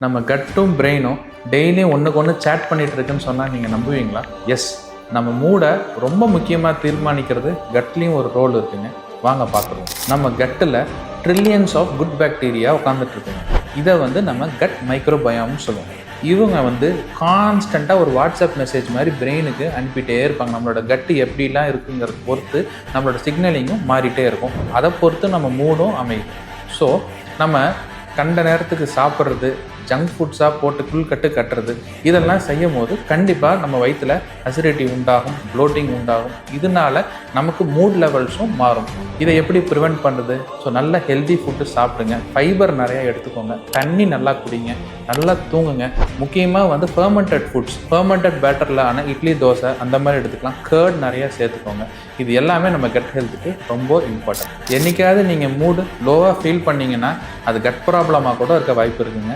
நம்ம கட்டும் பிரெயினும் டெய்லியும் ஒன்றுக்கு ஒன்று சேட் பண்ணிகிட்டு இருக்குன்னு சொன்னால் நீங்கள் நம்புவீங்களா? எஸ், நம்ம மூடை ரொம்ப முக்கியமாக தீர்மானிக்கிறது கட்லேயும் ஒரு ரோல் இருக்குங்க. வாங்க பார்க்குறோம். நம்ம கட்டில் ட்ரில்லியன்ஸ் ஆஃப் குட் பாக்டீரியா உட்காந்துட்ருக்குங்க. இதை நம்ம கட் மைக்ரோபயோம்னு சொல்லுவோம். இவங்க கான்ஸ்டண்ட்டாக ஒரு வாட்ஸ்அப் மெசேஜ் மாதிரி பிரெயினுக்கு அனுப்பிட்டே இருப்பாங்க. நம்மளோட கட்டு எப்படிலாம் இருக்குங்கிறத பொறுத்து நம்மளோட சிக்னலிங்கும் மாறிட்டே இருக்கும். அதை பொறுத்து நம்ம மூடும் அமையும். ஸோ நம்ம கண்ட நேரத்துக்கு சாப்பிட்றது, ஜங்க் ஃபுட்ஸாக போட்டு புல்கட்டு கட்டுறது, இதெல்லாம் செய்யும் போது கண்டிப்பாக நம்ம வயிற்றில் அசிடிட்டி உண்டாகும், ப்ளோட்டிங் உண்டாகும். இதனால நமக்கு மூட் லெவல்ஸும் மாறும். இதை எப்படி ப்ரிவெண்ட் பண்ணுறது? ஸோ நல்ல ஹெல்தி ஃபுட்டு சாப்பிடுங்க, ஃபைபர் நிறையா எடுத்துக்கோங்க, தண்ணி நல்லா குடிங்க, நல்லா தூங்குங்க. முக்கியமாக ஃபெர்மெண்டட் ஃபுட்ஸ், ஃபெர்மெண்டட் பேட்டரில் ஆன இட்லி, தோசை அந்த மாதிரி எடுத்துக்கலாம். கர்ட் நிறையா சேர்த்துக்கோங்க. இது எல்லாமே நம்ம கட் ஹெல்த்துக்கு ரொம்ப இம்பார்ட்டன்ட். என்றைக்காவது நீங்கள் மூடு லோவாக ஃபீல் பண்ணிங்கன்னா அது கட் ப்ராப்ளமாக கூட இருக்க வாய்ப்பு இருக்குங்க.